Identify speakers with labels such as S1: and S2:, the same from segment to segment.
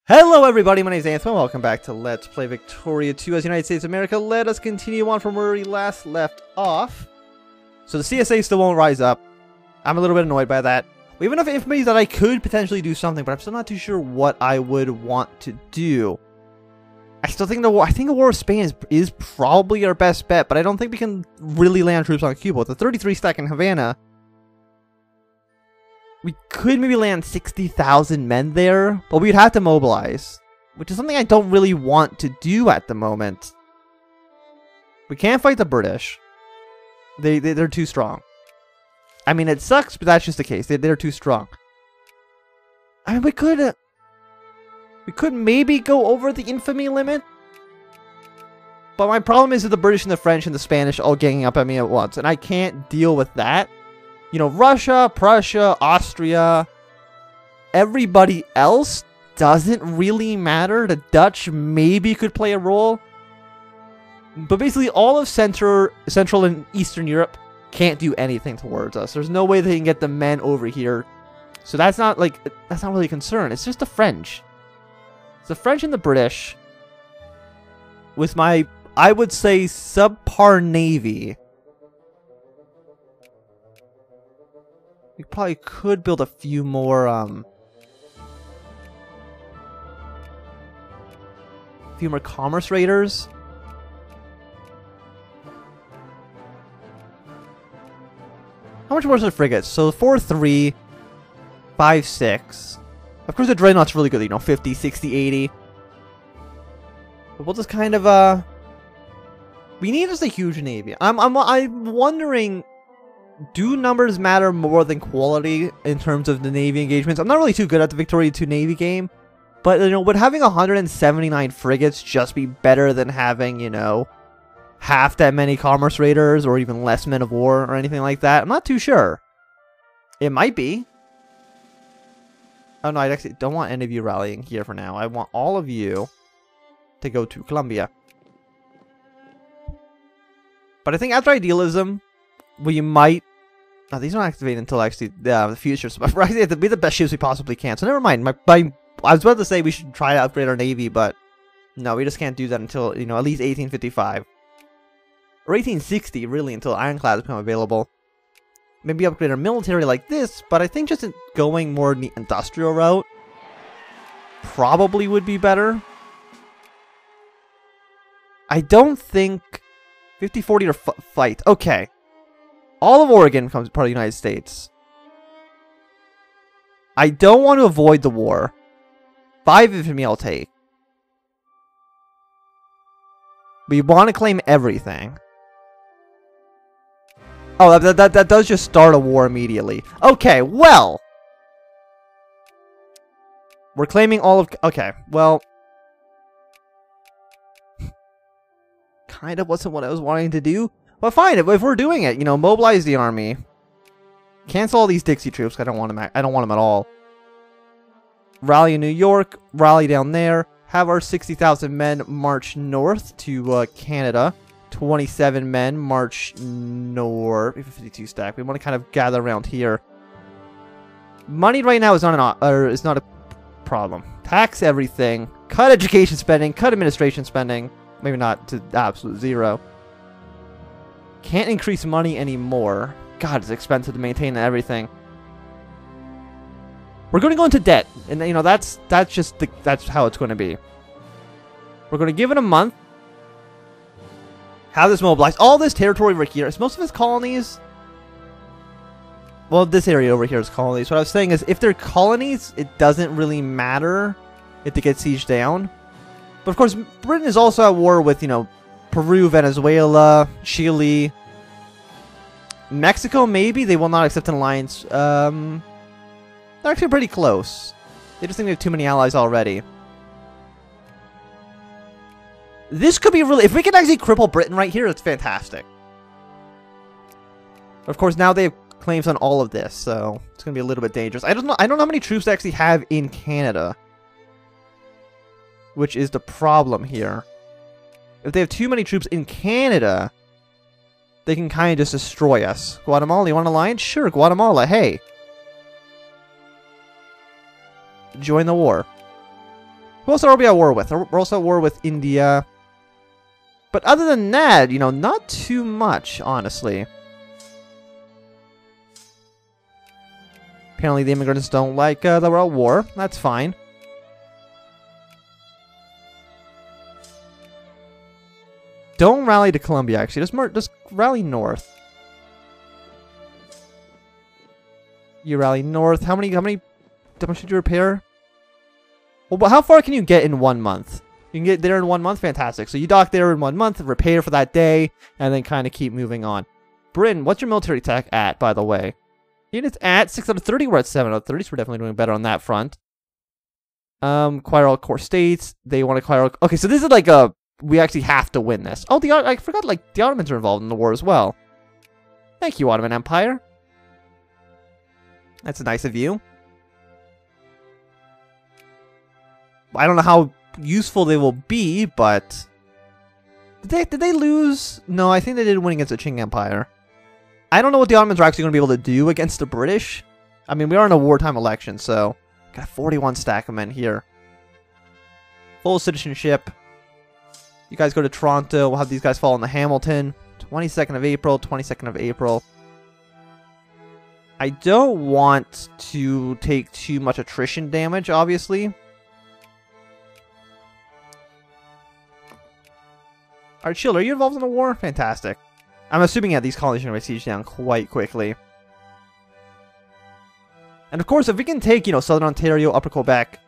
S1: Hello everybody, my name is Anthony. Welcome back to Let's Play Victoria 2 as United States of America. Let us continue on from where we last left off. So the CSA still won't rise up. I'm a little bit annoyed by that. We have enough information that I could potentially do something, but I'm still not too sure what I would want to do. I still think the War of Spain is probably our best bet, but I don't think we can really land troops on Cuba. With the 33 stack in Havana, we could maybe land 60,000 men there, but we'd have to mobilize, which is something I don't really want to do at the moment. We can't fight the British. They're too strong. I mean, it sucks, but that's just the case. They're too strong. I mean, we could maybe go over the infamy limit, but my problem is that the British and the French and the Spanish all ganging up at me at once, and I can't deal with that. You know, Russia, Prussia, Austria, everybody else doesn't really matter. The Dutch maybe could play a role. But basically all of Central and Eastern Europe can't do anything towards us. There's no way they can get the men over here. So that's not really a concern. It's just the French. It's the French and the British with my, I would say, subpar navy. We probably could build a few more, commerce raiders. How much more is the frigates? So 4-3, 5-6. Of course the dreadnought's really good, you know, 50, 60, 80. But we'll just kind of, we need just a huge navy. I'm wondering, do numbers matter more than quality in terms of the Navy engagements? I'm not really too good at the Victoria 2 Navy game, but, you know, would having 179 frigates just be better than having, you know, half that many commerce raiders or even less men of war or anything like that? I'm not too sure. It might be. Oh no, I actually don't want any of you rallying here for now. I want all of you to go to Colombia. But I think after Idealism, we might... Oh, these don't activate until actually the future. So we're actually have to be the best ships we possibly can. So never mind. I was about to say we should try to upgrade our navy, but no, we just can't do that until, you know, at least 1855. Or 1860, really, until ironclads become available. Maybe upgrade our military like this, but I think just going more in the industrial route probably would be better. I don't think 50-40 or fight. Okay. All of Oregon becomes part of the United States. I don't want to avoid the war. 5 infamy I'll take. We want to claim everything. Oh, that does just start a war immediately. Okay, well. We're claiming all of... Okay, well. Kind of wasn't what I was wanting to do. But fine, if we're doing it, you know, mobilize the army. Cancel all these Dixie troops. I don't want them at all. Rally in New York. Rally down there. Have our 60,000 men march north to Canada. 27 men march north. 52 stack. We want to kind of gather around here. Money right now is not a problem. Tax everything. Cut education spending. Cut administration spending. Maybe not to absolute zero. Can't increase money anymore. God, it's expensive to maintain everything. We're going to go into debt, and you know that's how it's going to be. We're going to give it a month. Have this mobilized. All this territory over here is most of its colonies. Well, this area over here is colonies. What I was saying is, if they're colonies, it doesn't really matter if they get sieged down. But of course, Britain is also at war with, you know, Peru, Venezuela, Chile, Mexico, maybe. They will not accept an alliance. They're actually pretty close. They just think they have too many allies already. This could be really... If we can actually cripple Britain right here, it's fantastic. Of course, now they have claims on all of this, so it's going to be a little bit dangerous. I don't know how many troops they actually have in Canada, which is the problem here. If they have too many troops in Canada, they can kind of just destroy us. Guatemala, you want an alliance? Sure, Guatemala, hey. Join the war. Who else are we at war with? We're also at war with India. But other than that, you know, not too much, honestly. Apparently the immigrants don't like that we're at war. That's fine. Don't rally to Colombia, actually. Just rally north. You rally north. How much should you repair? Well, how far can you get in 1 month? You can get there in 1 month? Fantastic. So you dock there in 1 month, repair for that day, and then kind of keep moving on. Britain, what's your military tech at, by the way? Units at 6 out of 30. We're at 7 out of 30, so we're definitely doing better on that front. Acquire all core states. They want to acquire all... Okay, so this is like a... We actually have to win this. Oh, I forgot, like, the Ottomans are involved in the war as well. Thank you, Ottoman Empire. That's nice of you. I don't know how useful they will be, but... Did they lose? No, I think they did win against the Qing Empire. I don't know what the Ottomans are actually going to be able to do against the British. I mean, we are in a wartime election, so... Got 41 stack of men here. Full citizenship. You guys go to Toronto. We'll have these guys fall into Hamilton. 22nd of April, 22nd of April. I don't want to take too much attrition damage, obviously. Alright, Shield, are you involved in the war? Fantastic. I'm assuming, yeah, these colonies are going to be sieged down quite quickly. And of course, if we can take, you know, Southern Ontario, Upper Quebec,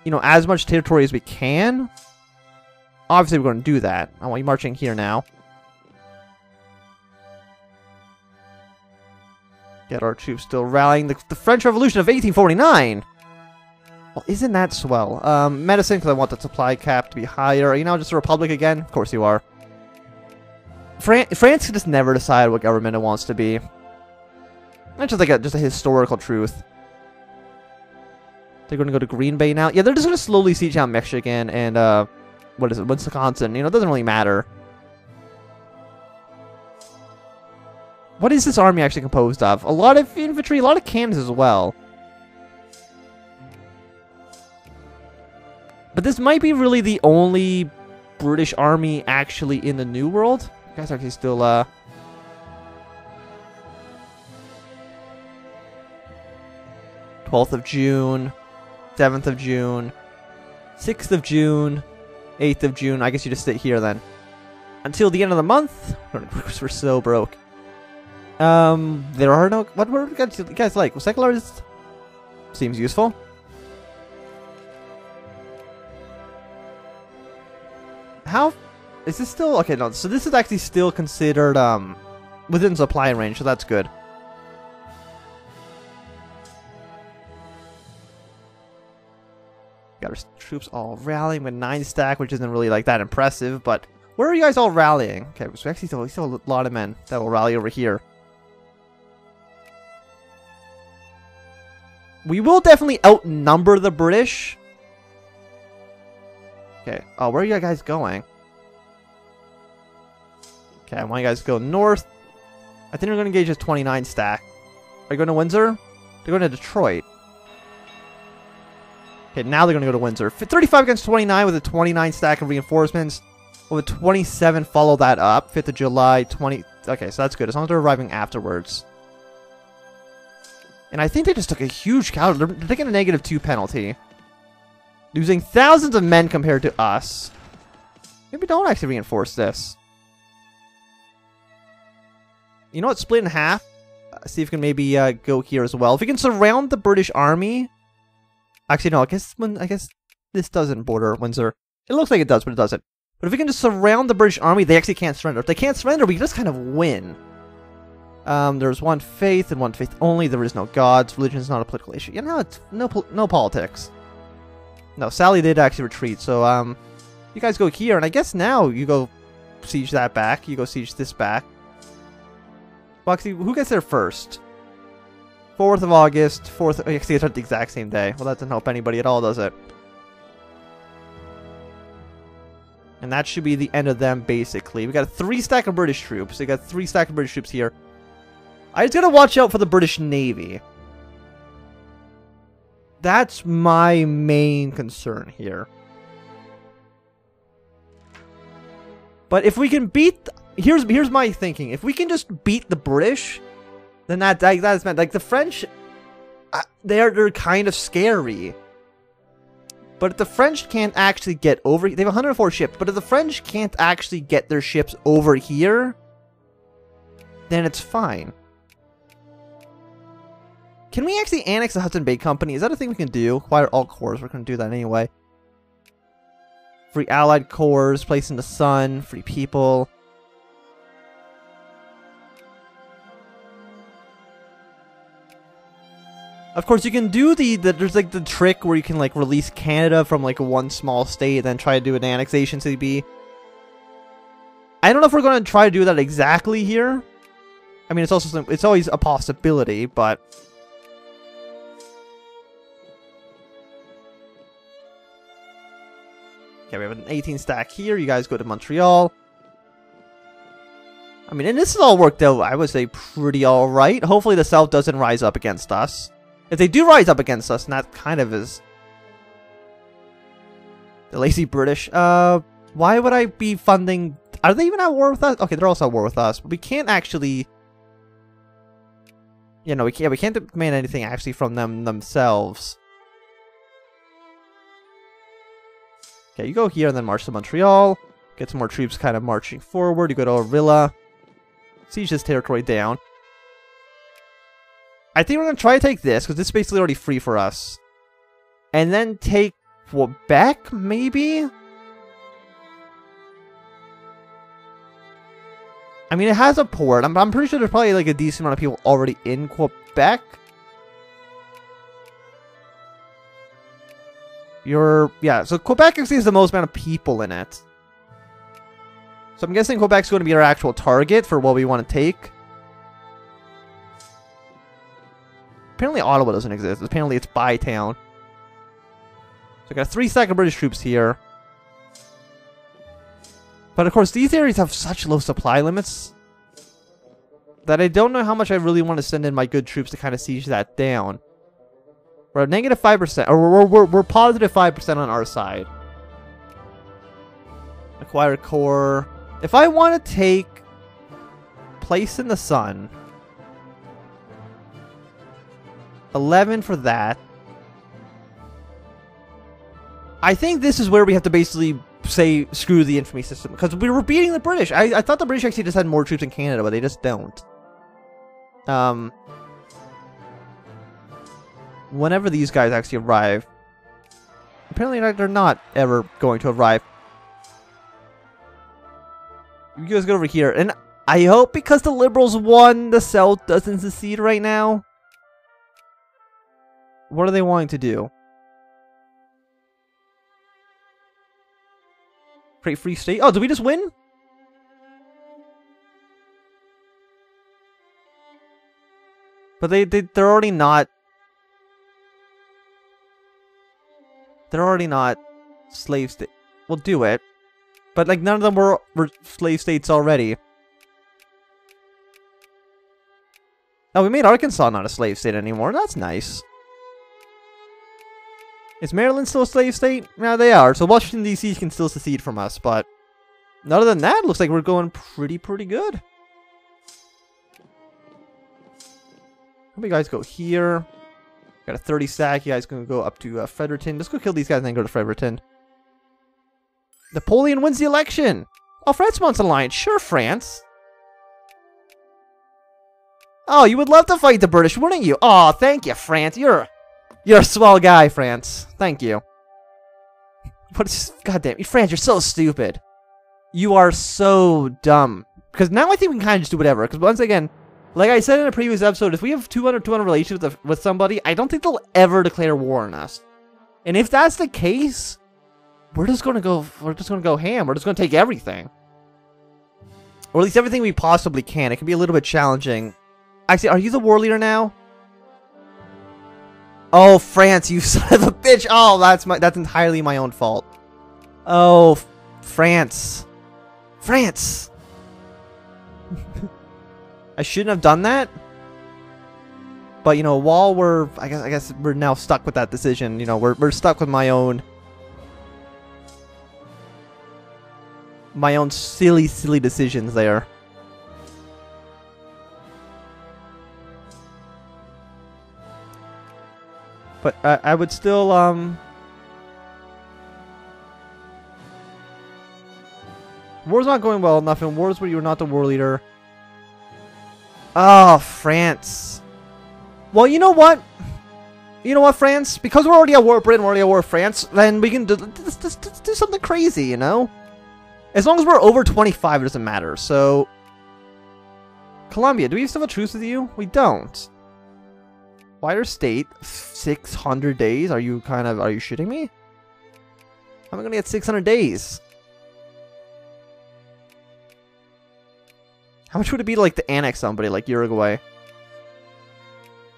S1: you know, as much territory as we can, obviously we're going to do that. I want you marching here now. Get our troops still rallying. The French Revolution of 1849! Well, isn't that swell? Medicine, because I want the supply cap to be higher. Are you now just a republic again? Of course you are. France can just never decide what government it wants to be. That's just like a historical truth. They're going to go to Green Bay now. Yeah, they're just going to slowly siege down Michigan and, what is it, Wisconsin. You know, it doesn't really matter. What is this army actually composed of? A lot of infantry, a lot of cannons as well. But this might be really the only British army actually in the New World. You guys are actually still, 12th of June, 7th of June, 6th of June, 8th of June. I guess you just sit here then. Until the end of the month. We're so broke. There are no... What were you guys like? Well, secularist seems useful. How... Is this still... Okay, no. So this is actually still considered, within supply range, so that's good. Got our troops all rallying with 9 stack, which isn't really like that impressive, but where are you guys all rallying? Okay, so we actually still a lot of men that will rally over here. We will definitely outnumber the British. Okay, oh, where are you guys going? Okay, I want you guys to go north. I think we're going to engage this 29 stack. Are you going to Windsor? They're going to Detroit. Okay, now they're going to go to Windsor. 35 against 29 with a 29 stack of reinforcements. With 27 follow that up. 5th of July, 20... Okay, so that's good. As long as they're arriving afterwards. And I think they just took a huge counter. They're taking a -2 penalty. Losing thousands of men compared to us. Maybe don't actually reinforce this. You know what? Split in half. See if we can maybe go here as well. If we can surround the British army... Actually, no. I guess this doesn't border Windsor. It looks like it does, but it doesn't. But if we can just surround the British army, they actually can't surrender. If they can't surrender, we just kind of win. There's one faith and one faith only. There is no gods. Religion is not a political issue. You know, it's no politics. No, Sally did actually retreat. So, you guys go here, and I guess now you go siege that back. You go siege this back. Well, actually, who gets there first? 4th of August, 4th... Actually, it's not the exact same day. Well, that doesn't help anybody at all, does it? And that should be the end of them, basically. We got a 3 stack of British troops. We got 3 stack of British troops here. I just gotta watch out for the British Navy. That's my main concern here. But if we can beat... Here's my thinking. If we can just beat the British, then that's meant. Like, the French, they're kind of scary. But if the French can't actually get over... They have 104 ships. But if the French can't actually get their ships over here, then it's fine. Can we actually annex the Hudson Bay Company? Is that a thing we can do? Acquire all cores. We're going to do that anyway. Free allied cores. Place in the sun. Free people. Of course, you can do there's like the trick where you can like release Canada from like one small state and then try to do an annexation CB. I don't know if we're going to try to do that exactly here. I mean, it's always a possibility, but... Okay, we have an 18 stack here. You guys go to Montreal. I mean, and this has all worked out, I would say, pretty alright. Hopefully the South doesn't rise up against us. If they do rise up against us, and that kind of is... The lazy British. Why would I be funding... Are they even at war with us? Okay, they're also at war with us. But we can't actually... You know, we can't demand anything actually from them themselves. Okay, you go here and then march to Montreal. Get some more troops kind of marching forward. You go to Orvilla. Siege this territory down. I think we're going to try to take this, because this is basically already free for us. And then take Quebec, maybe? I mean, it has a port. I'm pretty sure there's probably like a decent amount of people already in Quebec. Yeah, so Quebec actually has the most amount of people in it. So I'm guessing Quebec's going to be our actual target for what we want to take. Apparently Ottawa doesn't exist. Apparently it's Bytown. So I got 3 stack of British troops here. But of course these areas have such low supply limits that I don't know how much I really want to send in my good troops to kind of siege that down. We're at negative 5%, or we're positive 5% on our side. Acquire core. If I want to take place in the sun, 11 for that. I think this is where we have to basically say screw the infamy system, because we were beating the British. I thought the British actually just had more troops in Canada, but they just don't. Whenever these guys actually arrive, apparently they're not ever going to arrive. You guys go over here, and I hope because the Liberals won, the South doesn't secede right now. What are they wanting to do? Create free state? Oh, did we just win? But they're already not... They're already not slave state. We'll do it. But like none of them were slave states already. Oh, we made Arkansas not a slave state anymore. That's nice. Is Maryland still a slave state? Yeah, they are. So Washington, D.C. can still secede from us, but... Other than that, looks like we're going pretty good. Hope you guys go here. Got a 30 stack. You guys can go up to Fredericton. Let's go kill these guys and then go to Fredericton. Napoleon wins the election! Oh, France wants an alliance. Sure, France. Oh, you would love to fight the British, wouldn't you? Oh, thank you, France. You're a swell guy, France. Thank you. But goddamn, France, you're so stupid. You are so dumb. Because now I think we can kind of just do whatever. Because once again, like I said in a previous episode, if we have 200 relations with somebody, I don't think they'll ever declare war on us. And if that's the case, we're just gonna go ham. We're just gonna take everything. Or at least everything we possibly can. It can be a little bit challenging. Actually, are you the war leader now? Oh, France, you son of a bitch! Oh, that's entirely my own fault. Oh, France. France! I shouldn't have done that. But you know, while I guess we're now stuck with that decision. You know, we're stuck with my own silly decisions there. But I would still war's not going well enough, and wars where you're not the war leader. Oh, France. Well, you know what? You know what, France? Because we're already at war with Britain, we're already at war with France, then we can do something crazy, you know? As long as we're over 25, it doesn't matter. So, Colombia, do we still have a truce with you? We don't. Wider state, 600 days? Are you shitting me? How am I gonna get 600 days? How much would it be to, like, to annex somebody like Uruguay?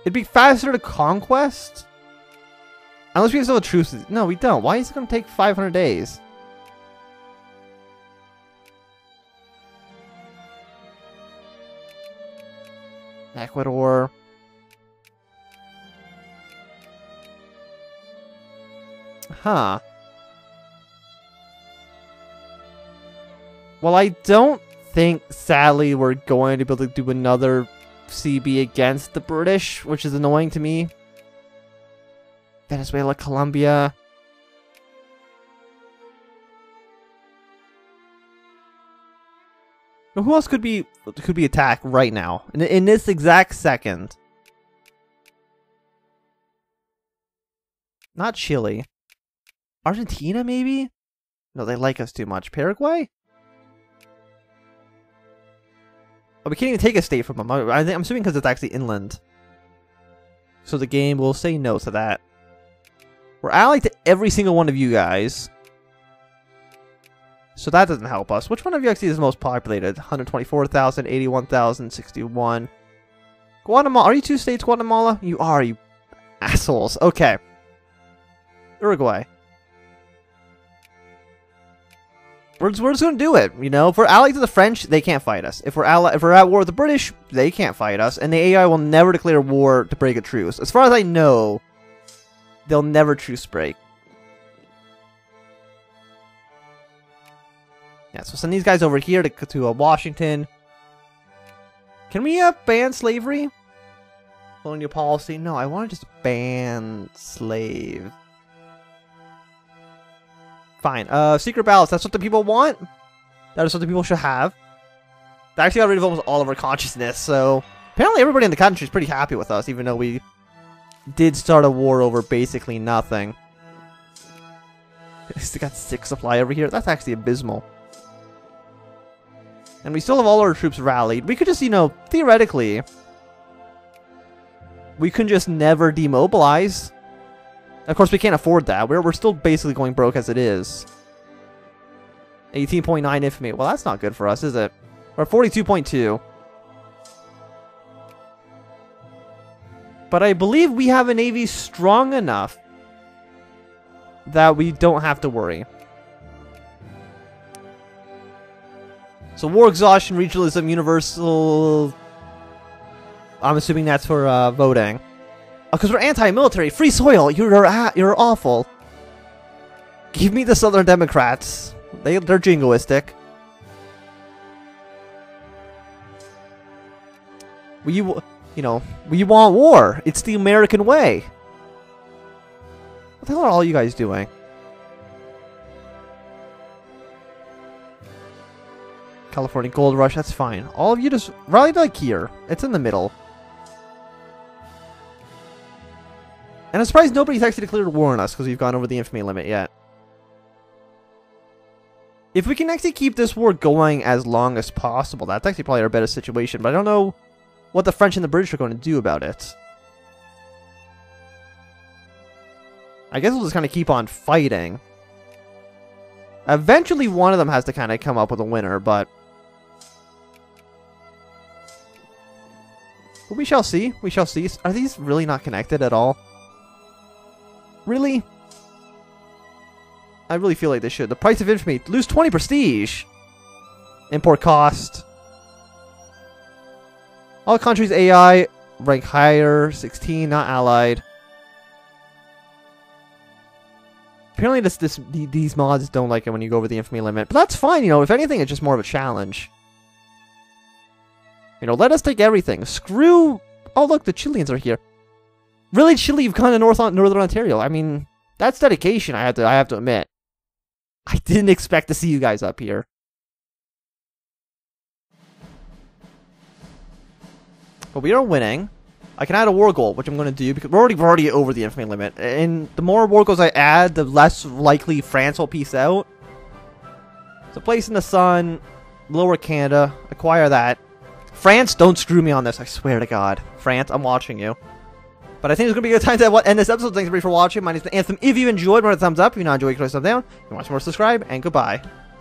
S1: It'd be faster to conquest? Unless we still have a truce. No, we don't. Why is it going to take 500 days? Ecuador. Huh. Well, I don't think, sadly, we're going to be able to do another CB against the British, which is annoying to me. Venezuela, Colombia. Now, who else could be attacked right now in this exact second? Not Chile. Argentina, maybe? No, they like us too much. Paraguay? Oh, we can't even take a state from them. I'm assuming because it's actually inland. So the game will say no to that. We're allied to every single one of you guys. So that doesn't help us. Which one of you actually is the most populated? 124,000, 81,000, 61. Guatemala. Are you two states, Guatemala? You are, you assholes. Okay. Uruguay. We're just gonna do it, you know. If we're allied to the French, they can't fight us. If we're at war with the British, they can't fight us, and the AI will never declare war to break a truce. As far as I know, they'll never truce break. Yeah, so send these guys over here to Washington. Can we ban slavery? Colonial policy? No, I want to just ban slave. Fine. Secret ballots. That's what the people want. That is what the people should have. They actually got rid of almost all of our consciousness, so apparently everybody in the country is pretty happy with us, even though we did start a war over basically nothing. Still got 6 supply over here. That's actually abysmal. And we still have all our troops rallied. We could just, you know, theoretically, we can just never demobilize. Of course, we can't afford that. We're still basically going broke as it is. 18.9 infamy. Well, that's not good for us, is it? We're at 42.2. But I believe we have a navy strong enough that we don't have to worry. So war exhaustion, regionalism, universal. I'm assuming that's for voting. Oh, because we're anti-military. Free soil. You're awful. Give me the Southern Democrats. They're jingoistic. We want war. It's the American way. What the hell are all you guys doing? California Gold Rush, that's fine. All of you just rally like here. It's in the middle. And I'm surprised nobody's actually declared war on us because we've gone over the infamy limit yet. If we can actually keep this war going as long as possible, that's actually probably our better situation. But I don't know what the French and the British are going to do about it. I guess we'll just kind of keep on fighting. Eventually one of them has to kind of come up with a winner, but we shall see. We shall see. Are these really not connected at all? Really? I really feel like they should. The price of infamy. Lose 20 prestige. Import cost. All countries' AI rank higher. 16, not allied. Apparently these mods don't like it when you go over the infamy limit. But that's fine, you know, if anything, it's just more of a challenge. You know, let us take everything. Screw... Oh, look, the Chileans are here. Really, Chile, you've come to Northern Ontario. I mean, that's dedication, I have to admit. I didn't expect to see you guys up here. But we are winning. I can add a war goal, which I'm going to do, because we're already over the infamy limit. And the more war goals I add, the less likely France will peace out. So place in the sun, lower Canada, acquire that. France, don't screw me on this, I swear to God. France, I'm watching you. But I think it's going to be a good time to end this episode. Thanks everybody for watching. My name is Anthem. If you enjoyed, remember to thumbs up. If you not enjoyed, click thumbs down. If you want some more, subscribe, and goodbye.